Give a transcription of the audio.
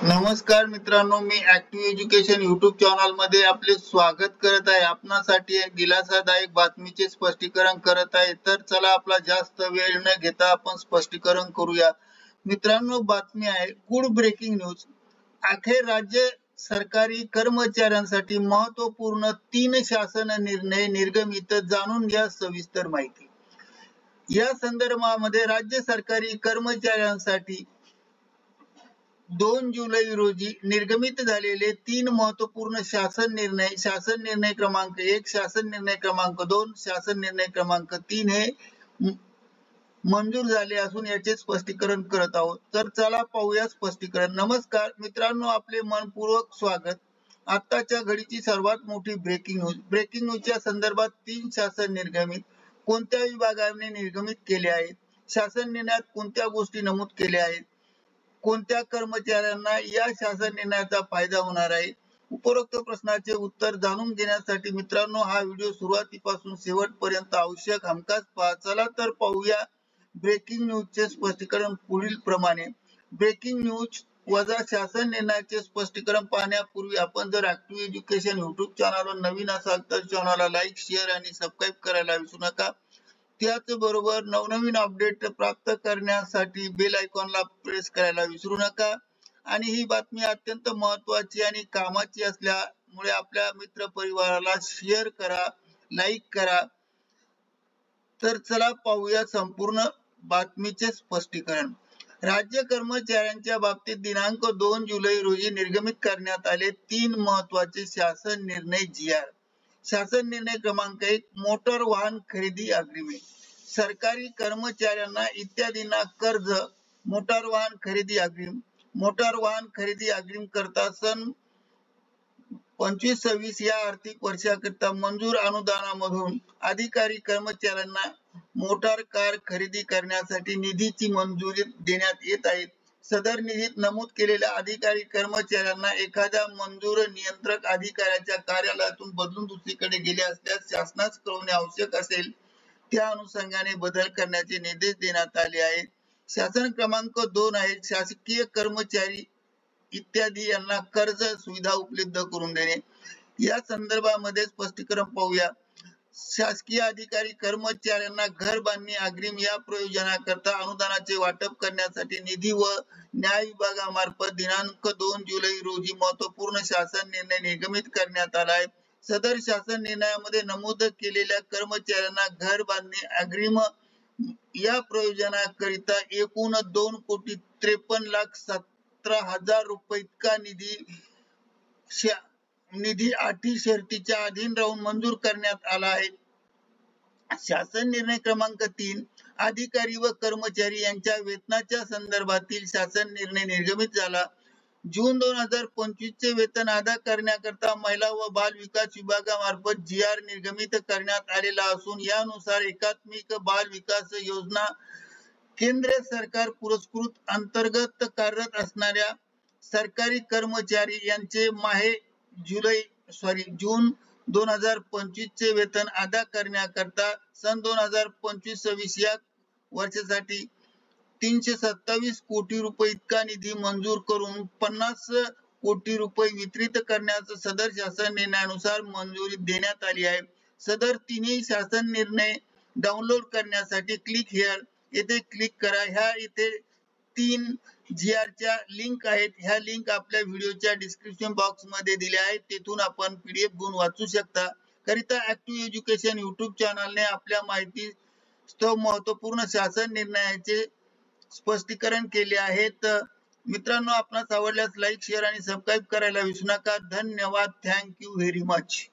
नमस्कार मित्रांनो, मी active education YouTube channel मध्ये आपले स्वागत करत आहे। आपणासाठी एक दिलासादायक बातमीचे स्पष्टीकरण करत आहे। तर चला आपला जास्त वेळ न घेता आपण स्पष्टीकरण करूया। मित्रांनो, बातमी आहे गुड ब्रेकिंग न्यूज। अखेर राज्य सरकारी कर्मचाऱ्यांसाठी महत्त्वपूर्ण 3 शासन निर्णय निर्गमित। जाणून घ्या सविस्तर माहिती। या संदर्भामध्ये राज्य सरकारी कर्मचाऱ्यांसाठी 2 जुलै रोजी निर्गमित झालेले 3 महत्त्वपूर्ण शासन निर्णय क्रमांक 1, शासन निर्णय क्रमांक 2, शासन निर्णय क्रमांक 3 हे मंजूर झाले असून याचे स्पष्टीकरण करत आहोत। तर चला पाहूया स्पष्टीकरण। नमस्कार मित्रांनो, आपले मनपूर्वक स्वागत। आताच्या घडीची सर्वात मोठी ब्रेकिंग न्यूजच्या संदर्भात 3 शासन निर्गमित कोणत्या विभागाने निर्गमित केले आहेत, शासन निर्णयात कोणत्या गोष्टी नमूद केल्या आहेत, कोणत्या कर्मचाऱ्यांना या शासन निर्णयाचा फायदा होणार आहे। उपरोक्त प्रश्नाचे उत्तर जाणून घेण्यासाठी मित्रांनो हा व्हिडिओ सुरुवातीपासून शेवटपर्यंत आवश्यक हमखास पहा। चला तर पाहूया ब्रेकिंग न्यूजचे स्पष्टीकरण पुढील प्रमाणे। ब्रेकिंग न्यूज वजा शासन निर्णयाचे स्पष्टीकरण पाहण्यापूर्वी आपण जर ऍक्टिव्ह एज्युकेशन युट्यूब चॅनलवर नवीन असाल तर चॅनलला लाईक, शेअर आणि सबस्क्राईब करायला विसरू नका। त्याचबरोबर नवनवीन अपडेट प्राप्त करण्यासाठी बेल आयकॉनला प्रेस करायला विसरू नका। आणि ही बातमी अत्यंत महत्त्वाची आणि कामाची असल्यामुळे आपल्या मित्र परिवाराला शेअर करा, लाईक करा। तर चला पाहूया संपूर्ण बातमीचे स्पष्टीकरण। राज्य कर्मचाऱ्यांच्या बाबतीत दिनांक 2 जुलै रोजी निर्गमित करण्यात आले 3 महत्त्वाचे शासन निर्णय GR। शासन निर्णय क्रमांक 1, मोटर वाहन खरेदी अग्रिमेंट। सरकारी कर्मचाऱ्यांना इत्यादींना कर्ज मोटार वाहन खरेदी अग्रिम करता सन 25-26 या आर्थिक वर्षाकरिता मंजूर अनुदानामधून अधिकारी कर्मचाऱ्यांना मोटार कार खरेदी करण्यासाठी निधीची मंजुरी देण्यात येत आहे। सदर निधीत नमूद केलेल्या अधिकारी कर्मचाऱ्यांना एखाद्या मंजूर नियंत्रक अधिकाऱ्याच्या कार्यालयातून बदलून दुसरीकडे गेले असल्यास शासनास कळवणे आवश्यक असेल। त्या अनुषंगाने बदल करण्याचे निर्देश देण्यात आले आहेत। शासन क्रमांक 2 आहे शासकीय कर्मचारी इत्यादी यांना कर्ज सुविधा उपलब्ध करून देणे। या संदर्भामध्ये स्पष्टीकरण पाहूया। शासकीय अधिकारी कर्मचाऱ्यांना घर बांधणी अग्रिम या प्रयोजनाकरता अनुदानाचे वाटप करण्यासाठी निधी व न्याय विभागामार्फत दिनांक 2 जुलै रोजी महत्त्वपूर्ण शासन निर्णय निर्गमित करण्यात आला आहे। सदर शासन निर्णयामध्ये नमूद केलेल्या कर्मचाऱ्यांना घर बांधणी अग्रिम या प्रयोजनाकरिता एकूण 2,53,17,000 रुपये इतका निधी अटी शर्तीच्या अधीन राहून मंजूर करण्यात आला आहे। शासन निर्णय क्रमांक 3, अधिकारी व कर्मचारी यांच्या वेतनाच्या संदर्भातील शासन निर्णय निर्गमित झाला। जून 2025 चे वेतन अदा करण्याकरता महिला व बाल विकास विभागामार्फत GR निर्गमित करण्यात आलेला असून यानुसार एकात्मिक बाल विकास योजना केंद्र सरकार पुरस्कृत अंतर्गत कार्यरत असणाऱ्या सरकारी कर्मचारी यांचे जून 2025 चे वेतन अदा करण्याकरता सन 2025-26 या वर्षासाठी 327 कोटी रुपये इतका निधी मंजूर करून 50 कोटी रुपये वितरित करण्यास सदर शासन निर्णयानुसार मंजुरी देण्यात आली आहे। सदर तिन्ही शासन निर्णय डाउनलोड करण्यासाठी क्लिक हिअर येथे क्लिक करा। ह्या इथे 3 GR च्या लिंक आहेत। ह्या लिंक आपल्या व्हिडिओच्या डिस्क्रिप्शन बॉक्स मध्ये दिल्या आहेत। तेथून आपण PDF घेऊन वाचू शकता। करिता ऍक्टिव्ह एज्युकेशन युट्यूब चॅनलने आपल्या माहिती महत्त्वपूर्ण शासन निर्णयाचे स्पष्टीकरण केले आहेत। मित्रांनो, आपणास आवडल्यास लाईक, शेअर आणि सबस्क्राईब करायला विसरू नका। धन्यवाद। Thank you very much.